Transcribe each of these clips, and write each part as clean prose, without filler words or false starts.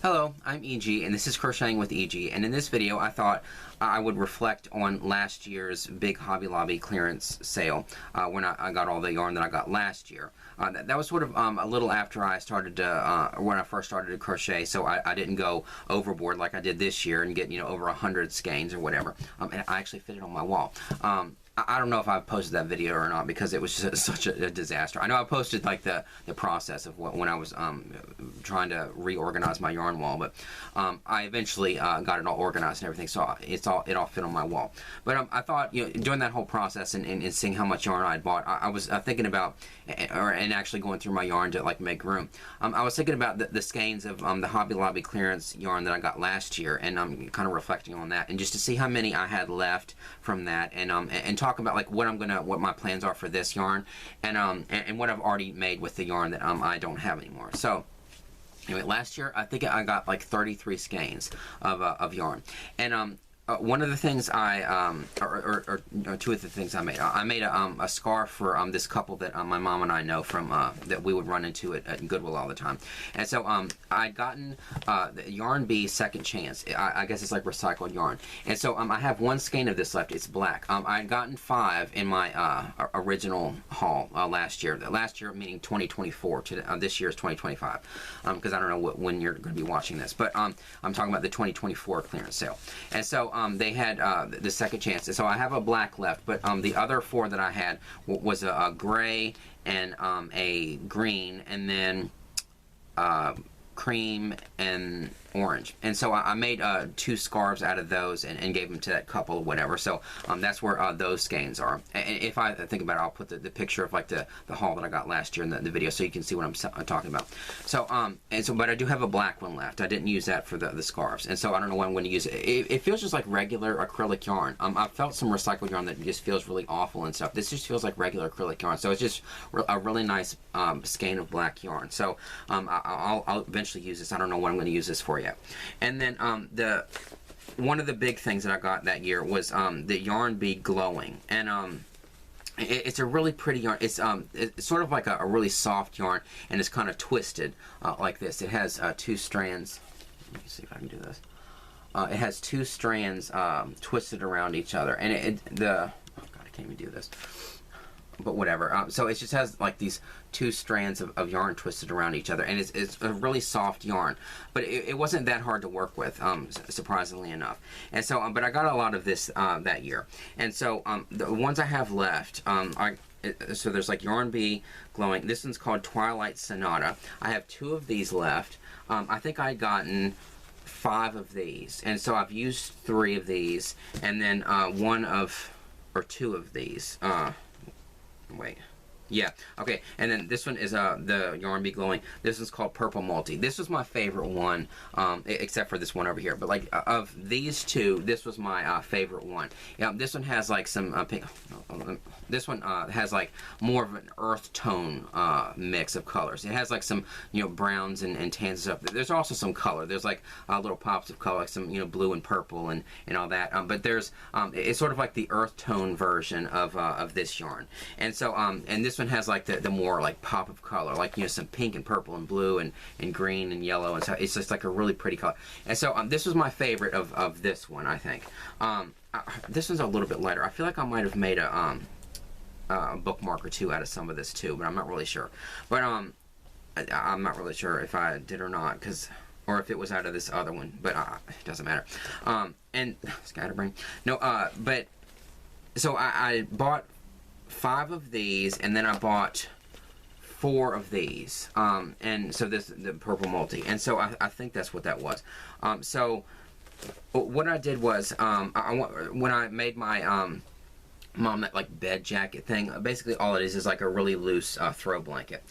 Hello, I'm EG, and this is Crocheting with EG, and in this video I thought I would reflect on last year's big Hobby Lobby clearance sale when I got all the yarn that I got last year. That was sort of a little after I started to, when I first started to crochet, so I didn't go overboard like I did this year and get, over 100 skeins or whatever, and I actually fit it on my wall. I don't know if I posted that video or not because it was just such a disaster. I know I posted like the process of when I was trying to reorganize my yarn wall, but I eventually got it all organized and everything, so it all fit on my wall. But I thought, doing that whole process and seeing how much yarn I had bought, I was thinking about, and actually going through my yarn to like make room. I was thinking about the skeins of the Hobby Lobby clearance yarn that I got last year, and I'm kind of reflecting on that, and just to see how many I had left from that, and talk about like what my plans are for this yarn, and what I've already made with the yarn that I don't have anymore. So anyway, last year I think I got like 33 skeins of yarn, and one of the things or two of the things I made a scarf for this couple that my mom and I know from that we would run into at Goodwill all the time. And so I'd gotten the Yarn Bee Second Chance. I guess it's like recycled yarn. And so I have one skein of this left. It's black. I'd gotten 5 in my original haul last year. Last year meaning 2024. This year is 2025 because I don't know when you're going to be watching this. But I'm talking about the 2024 clearance sale. And so they had the Second Chance, and so I have a black left, but the other 4 that I had was a gray and a green, and then cream and orange. And so I made 2 scarves out of those and gave them to that couple or whatever. So that's where those skeins are. And if I think about it, I'll put the picture of like the haul that I got last year in the video so you can see what I'm talking about. So but I do have a black one left. I didn't use that for the scarves, and so I don't know when I'm going to use it. It feels just like regular acrylic yarn. I've felt some recycled yarn that just feels really awful and stuff. This just feels like regular acrylic yarn. So it's just a really nice skein of black yarn. So I'll eventually use this. I don't know what I'm going to use this for yet. And then one of the big things that I got that year was the Yarn Bee Glowing, and it's a really pretty yarn. It's sort of like a really soft yarn, and it's kind of twisted like this. It has 2 strands. Let me see if I can do this. It has 2 strands twisted around each other, and oh god, I can't even do this. But whatever. So it just has like these 2 strands of yarn twisted around each other, and it's a really soft yarn. But it wasn't that hard to work with, surprisingly enough. And so, but I got a lot of this that year. And so the ones I have left, so there's like Yarn Bee Glowing. This one's called Twilight Sonata. I have 2 of these left. I think I'd gotten 5 of these, and so I've used 3 of these, and then 2 of these. Wait. Yeah, okay, and then this one is the Yarn Bee Glowing. This one's called Purple Multi. This was my favorite one, except for this one over here. But like of these 2, this was my favorite one. Yeah, this one has like some pink. This one has like more of an earth tone mix of colors. It has like some browns and tans and stuff. There's also some color. There's like little pops of color, like some blue and purple and all that. But there's it's sort of like the earth tone version of this yarn. And so and this one has like the more like pop of color, like some pink and purple and blue and green and yellow, and so it's just like a really pretty color. And so this was my favorite of this one, I think. This one's a little bit lighter. I feel like I might have made a bookmark or 2 out of some of this too, but I'm not really sure. But I'm not really sure if I did or not, or if it was out of this other one, but it doesn't matter. And scatterbrain. No, but so I bought 5 of these, and then I bought 4 of these, and so the Purple Multi, and so I think that's what that was. So what I did was when I made my mom that like bed jacket thing, basically all it is like a really loose throw blanket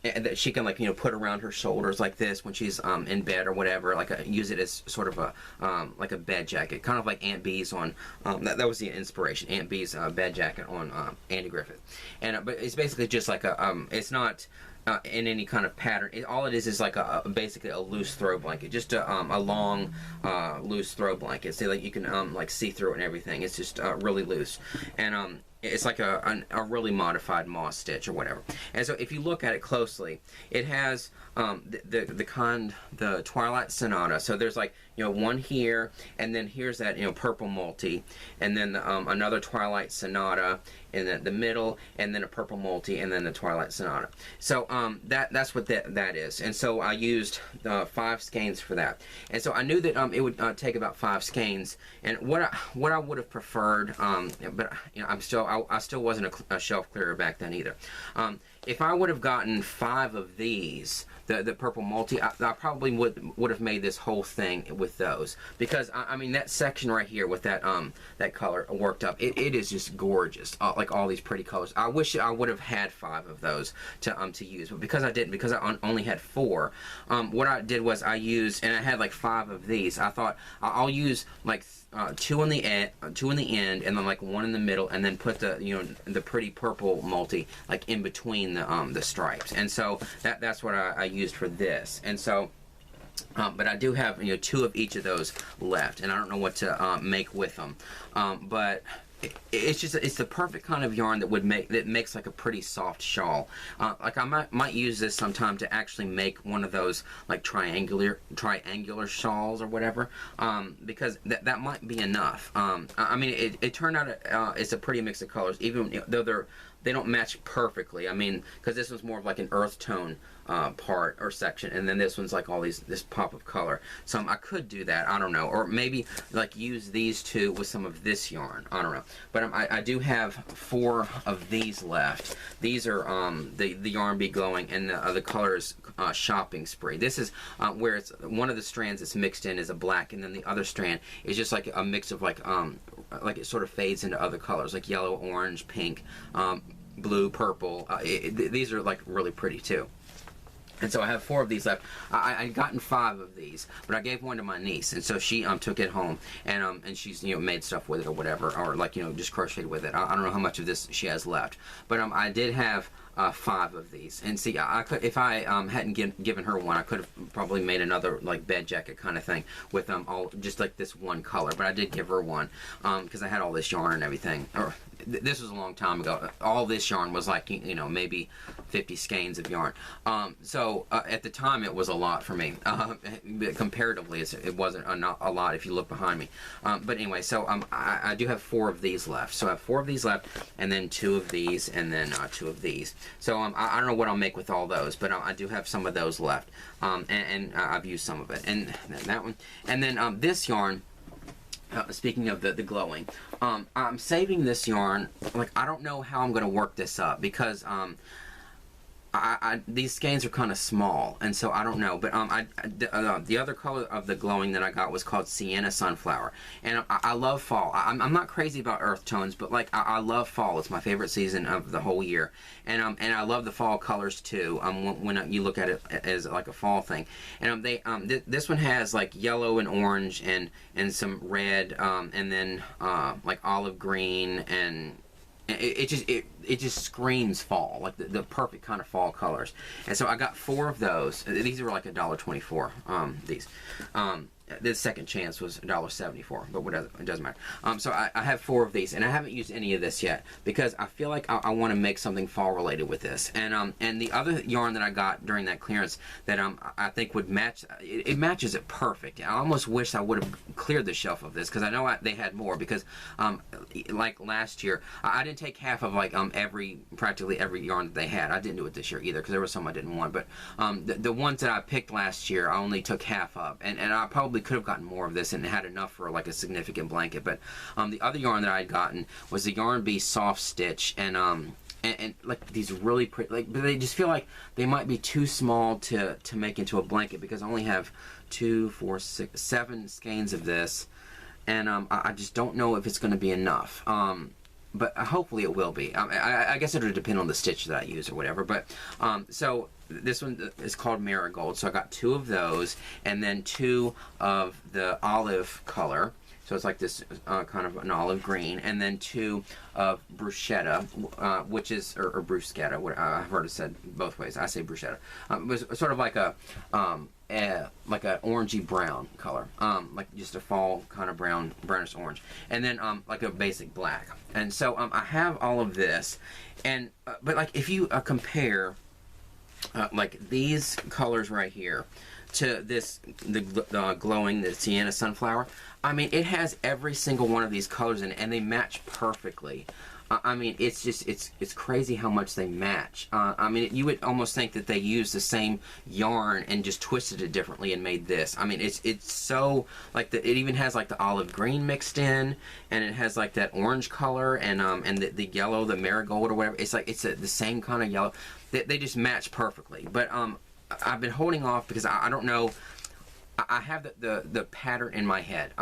that she can like put around her shoulders like this when she's in bed or whatever, like use it as sort of a like a bed jacket, kind of like Aunt Bee's on that was the inspiration, Aunt Bee's bed jacket on Andy Griffith. And but it's basically just like a it's not in any kind of pattern. All it is like basically a loose throw blanket, just a long loose throw blanket, so like you can like see through it and everything. It's just really loose, and It's like a really modified moss stitch or whatever. And so if you look at it closely, it has the Twilight Sonata. So there's like, you know, one here, and then here's that, you know, purple multi, and then another Twilight Sonata in the middle, and then a purple multi, and then the Twilight Sonata. So that's what that is. And so I used 5 skeins for that. And so I knew that it would take about 5 skeins. And what I would have preferred, but you know, I still wasn't a shelf clearer back then either. If I would have gotten 5 of these, the purple multi, I probably would have made this whole thing with those, because I mean, that section right here with that that color worked up, it is just gorgeous, like all these pretty colors. I wish I would have had 5 of those to use, but because I didn't, because I only had 4, what I did was I used, and I had like 5 of these. I thought I'll use like 2 in the end, and then like 1 in the middle, and then put the pretty purple multi like in between the stripes. And so that's what I used for this. And so but I do have 2 of each of those left, and I don't know what to make with them. But it's the perfect kind of yarn that makes like a pretty soft shawl. Like I might use this sometime to actually make one of those like triangular shawls or whatever, because that might be enough. I mean, it turned out it's a pretty mix of colors, even though they don't match perfectly. I mean, because this one's more of like an earth tone part or section, and then this one's like all this pop of color. So I could do that, I don't know, or maybe like use these 2 with some of this yarn, I don't know. But I do have 4 of these left. These are the Yarn Be Glowing, and the color is Shopping Spree. This is where it's one of the strands that's mixed in is a black, and then the other strand is just like a mix of like it sort of fades into other colors like yellow, orange, pink, blue, purple. These are like really pretty too. And so I have 4 of these left. I'd gotten 5 of these, but I gave one to my niece, and so she took it home, and she's made stuff with it or whatever, or like just crocheted with it. I don't know how much of this she has left, but I did have 5 of these. And see, I could, if I hadn't given her one, I could have probably made another like bed jacket kind of thing with all just like this one color. But I did give her one because I had all this yarn and everything. Or this was a long time ago. All this yarn was like maybe 50 skeins of yarn. So at the time it was a lot for me. Comparatively, it wasn't a lot if you look behind me. But anyway, so I do have 4 of these left. So I have 4 of these left, and then 2 of these, and then 2 of these. So I don't know what I'll make with all those, but I do have some of those left, and I've used some of it, and that one, and then this yarn. Speaking of the glowing, I'm saving this yarn. Like, I don't know how I'm going to work this up because these skeins are kind of small, and so I don't know. But the other color of the glowing that I got was called Sienna Sunflower, and I love fall. I'm not crazy about earth tones, but like I love fall. It's my favorite season of the whole year, and I love the fall colors too. When you look at it as like a fall thing, and this one has like yellow and orange and some red, and then like olive green, and it just screams fall, like the perfect kind of fall colors. And so I got 4 of those. These were like $1.24. These. The second chance was $1.74, but it doesn't matter. So I have 4 of these, and I haven't used any of this yet because I feel like I want to make something fall related with this. And the other yarn that I got during that clearance that I think would match, it matches it perfect. I almost wish I would have cleared the shelf of this because I know they had more, because like last year I didn't take half of like practically every yarn that they had. I didn't do it this year either because there was some I didn't want, but the ones that I picked last year I only took half of, and I probably could have gotten more of this and had enough for like a significant blanket. But the other yarn that I had gotten was the Yarn Bee Soft Stitch, and like these really pretty, like, but they just feel like they might be too small to make into a blanket because I only have 2, 4, 6, 7 skeins of this, and I just don't know if it's going to be enough. But hopefully it will be. I guess it would depend on the stitch that I use or whatever. But so this one is called Marigold. So I got 2 of those, and then 2 of the olive color. so it's like this kind of an olive green, and then 2 of bruschetta, which is, or bruschetta, what I've heard it said both ways. I say bruschetta. It was sort of like a like an orangey brown color, like just a fall kind of brownish orange, and then like a basic black. And so I have all of this, and but like if you compare like these colors right here to this, the glowing, the sienna sunflower, I mean, it has every single one of these colors in it, and they match perfectly. I mean, it's just, it's crazy how much they match. I mean, you would almost think that they used the same yarn and just twisted it differently and made this. I mean, it's so, like, it even has, like, the olive green mixed in, and it has, like, that orange color, and the yellow, the marigold or whatever. It's like, it's the same kind of yellow. They just match perfectly. But I've been holding off because I don't know. I have the pattern in my head.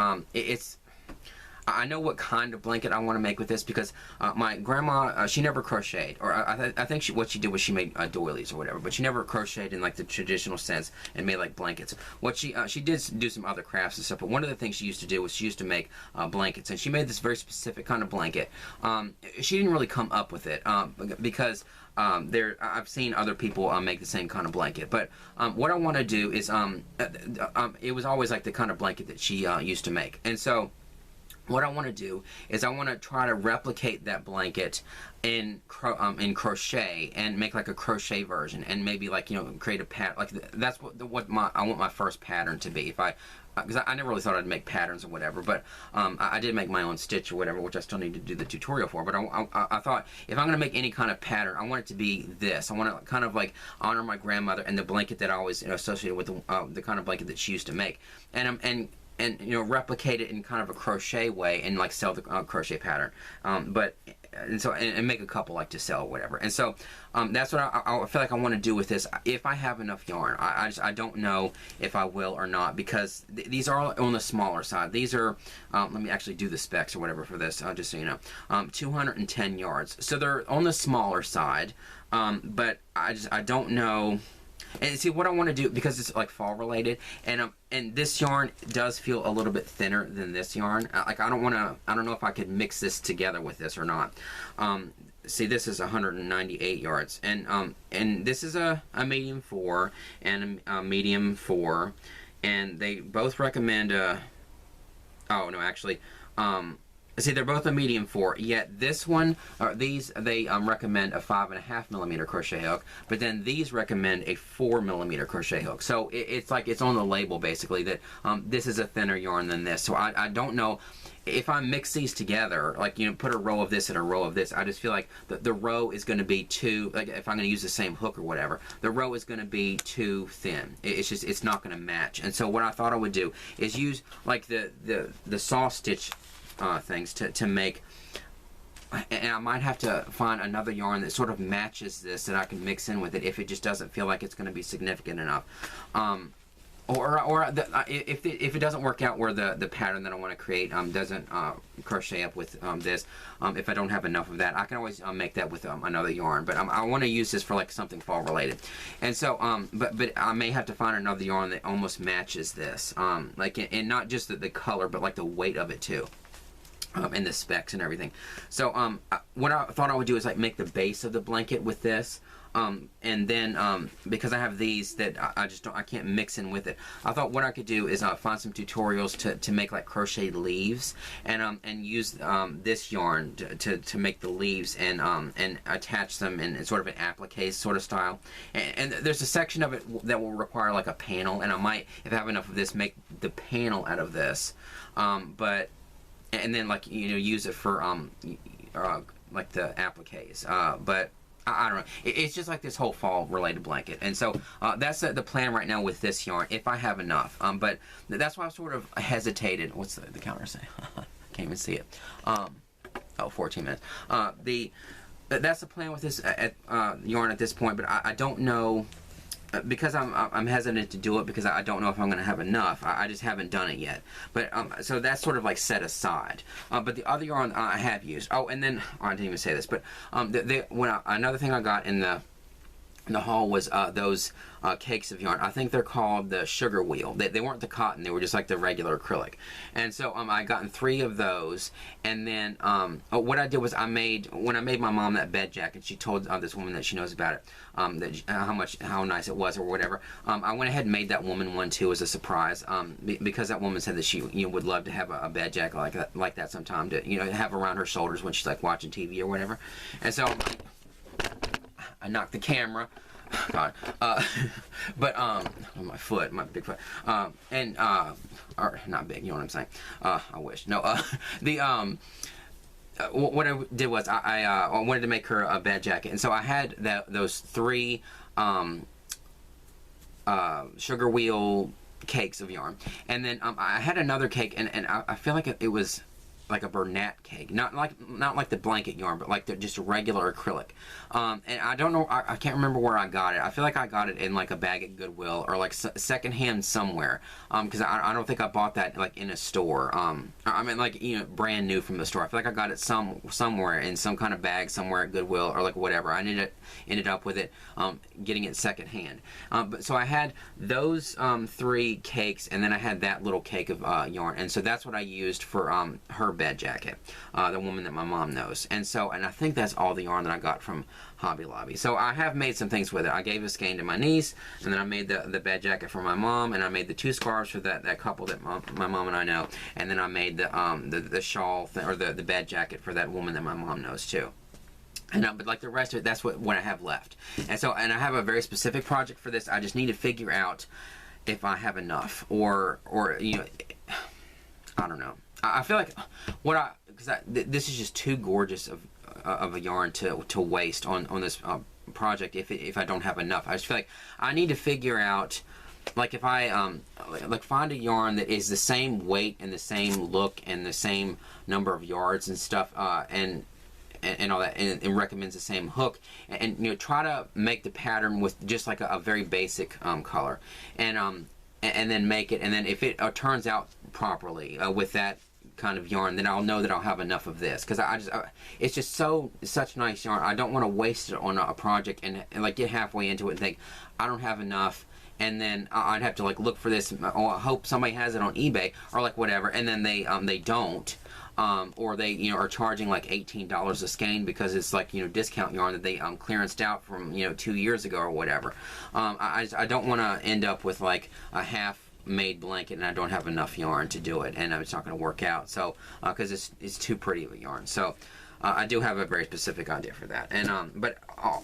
I know what kind of blanket I want to make with this because my grandma, she never crocheted, or I think what she did was she made doilies or whatever, but she never crocheted in like the traditional sense and made like blankets. What she did do some other crafts and stuff, but one of the things she used to do was she used to make blankets, and she made this very specific kind of blanket. She didn't really come up with it because I've seen other people make the same kind of blanket, but what I want to do is it was always like the kind of blanket that she used to make, and so what I want to do is I want to try to replicate that blanket in crochet and make like a crochet version, and maybe like, you know, create a pattern. Like that's what I want my first pattern to be. If because I never really thought I'd make patterns or whatever, but I did make my own stitch or whatever, which I still need to do the tutorial for. But I thought if I'm going to make any kind of pattern, I want it to be this. I want to kind of like honor my grandmother and the blanket that I always, you know, associated with the kind of blanket that she used to make, and you know, replicate it in kind of a crochet way and like sell the crochet pattern, and make a couple like to sell or whatever. And so that's what I feel like I want to do with this if I have enough yarn. I don't know if I will or not, because these are on the smaller side. These are let me actually do the specs or whatever for this, just so you know, 210 yards, so they're on the smaller side, but I don't know. And see, what I want to do, because it's like fall related, and this yarn does feel a little bit thinner than this yarn. Like I don't know if I could mix this together with this or not. See, this is 198 yards, and this is a medium 4 and a medium 4, and they both recommend oh no, actually, see, they're both a medium 4, yet this one, they recommend a 5.5 millimeter crochet hook, but then these recommend a 4 millimeter crochet hook. So it's like, it's on the label basically that this is a thinner yarn than this. So I don't know if I mix these together, like, you know, put a row of this and a row of this, I just feel like the row is going to be too, like if I'm going to use the same hook or whatever, the row is going to be too thin. It's not going to match. And so what I thought I would do is use like the saw stitch things to make, and I might have to find another yarn that sort of matches this that I can mix in with it if it just doesn't feel like it's going to be significant enough, if it doesn't work out where the pattern that I want to create doesn't crochet up with this, if I don't have enough of that, I can always make that with another yarn. But I want to use this for like something fall related, and so but I may have to find another yarn that almost matches this, like, and not just the color, but like the weight of it too. And the specs and everything. So what I thought I would do is like make the base of the blanket with this, and then because I have these that I can't mix in with it, I thought what I could do is find some tutorials to make like crochet leaves, and use this yarn to make the leaves, and attach them in sort of an applique sort of style. And there's a section of it that will require like a panel, and I might, if I have enough of this, make the panel out of this, and then, like, you know, use it for like the appliques, but I don't know. It's just like this whole fall related blanket, and so that's the plan right now with this yarn if I have enough. But that's why I sort of hesitated. What's the counter say? Can't even see it. Oh, 14 minutes. That's the plan with this yarn at this point, but I don't know. Because I'm hesitant to do it because I don't know if I'm going to have enough. I just haven't done it yet. But so that's sort of like set aside. But the other yarn I have used. Oh, and then I didn't even say this, but another thing I got in the the haul was those cakes of yarn. I think they're called the sugar wheel. They weren't the cotton, they were just like the regular acrylic. And so I gotten 3 of those, and then what I did was when I made my mom that bed jacket, she told this woman that she knows about it, how nice it was or whatever. I went ahead and made that woman one too as a surprise, because that woman said that she would love to have a bed jacket like that sometime to have around her shoulders when she's like watching TV or whatever. And so I knocked the camera. God. But on my foot, my big foot. Or not big, you know what I'm saying. I wish. No, what I did was I wanted to make her a bed jacket, and so I had those 3 sugar wheel cakes of yarn, and then I had another cake, and I feel like it was like a Bernat cake, not like the blanket yarn, but like just a regular acrylic. And I don't know, I can't remember where I got it. I feel like I got it in like a bag at Goodwill or like secondhand somewhere. Because I don't think I bought that like in a store. I mean, like brand new from the store. I feel like I got it somewhere in some kind of bag somewhere at Goodwill or like whatever. I ended up with it getting it secondhand. But so I had those 3 cakes, and then I had that little cake of yarn, and so that's what I used for her bed jacket, the woman that my mom knows. And I think that's all the yarn that I got from Hobby Lobby. So I have made some things with it. I gave a skein to my niece, and then I made the bed jacket for my mom, and I made the 2 scarves for that couple that my mom and I know, and then I made the shawl or the bed jacket for that woman that my mom knows too. And but like the rest of it, that's what I have left. And I have a very specific project for this. I just need to figure out if I have enough, or I don't know. I feel like this is just too gorgeous of a yarn to waste on this project if I don't have enough. I just feel like I need to figure out, like, if I like find a yarn that is the same weight and the same look and the same number of yards and stuff, and all that, and recommends the same hook, and try to make the pattern with just like a very basic color, and then make it, and then if it turns out properly with that kind of yarn, then I'll know that I'll have enough of this, because it's just such nice yarn. I don't want to waste it on a project and like get halfway into it and think I don't have enough, and then I'd have to like look for this, or I hope somebody has it on eBay or like whatever, and then they don't, or they are charging like $18 a skein because it's like discount yarn that they clearanced out from 2 years ago or whatever. I don't want to end up with like a half made blanket and I don't have enough yarn to do it, and it's not going to work out. So because it's too pretty of a yarn. So I do have a very specific idea for that, and but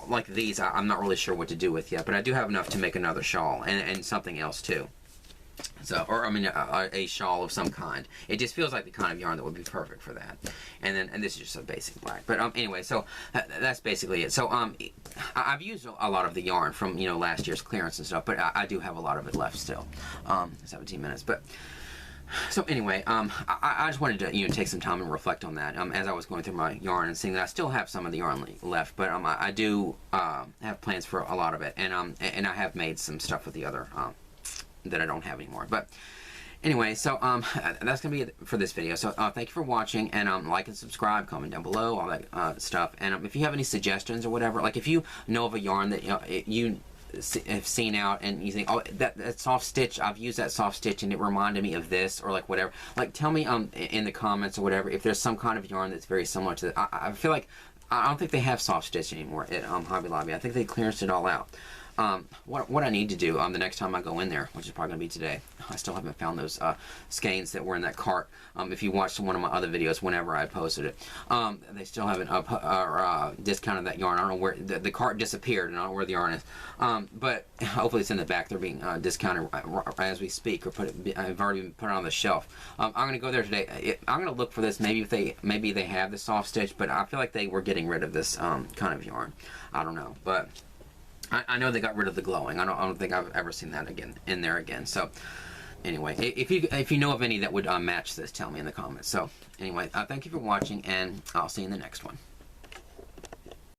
like these, I'm not really sure what to do with yet, but I do have enough to make another shawl and something else too. So, or I mean, a shawl of some kind. It just feels like the kind of yarn that would be perfect for that. And this is just a basic black. But anyway, so that's basically it. So I've used a lot of the yarn from last year's clearance and stuff, but I do have a lot of it left still. 17 minutes, but. So anyway, I just wanted to take some time and reflect on that as I was going through my yarn and seeing that I still have some of the yarn left, but I do have plans for a lot of it, and I have made some stuff with the other that I don't have anymore. But anyway, so that's gonna be it for this video. So thank you for watching, and like and subscribe, comment down below, all that stuff. And if you have any suggestions or whatever, like if you know of a yarn that you have seen out and you think, oh, that soft stitch, I've used that soft stitch and it reminded me of this, or like whatever, like tell me in the comments or whatever if there's some kind of yarn that's very similar to that. I feel like I don't think they have soft stitch anymore at Hobby Lobby. I think they clearanced it all out. What I need to do the next time I go in there, which is probably going to be today, I still haven't found those skeins that were in that cart. If you watched one of my other videos whenever I posted it, they still haven't discounted that yarn. I don't know where the cart disappeared, and I don't know where the yarn is, but hopefully it's in the back. They're being discounted as we speak, or I've already been put it on the shelf. I'm going to go there today. I'm going to look for this. Maybe they have the soft stitch, but I feel like they were getting rid of this kind of yarn. I don't know, but I know they got rid of the glowing. I don't think I've ever seen that again in there again. So anyway, if you know of any that would match this, tell me in the comments. So anyway, thank you for watching, and I'll see you in the next one.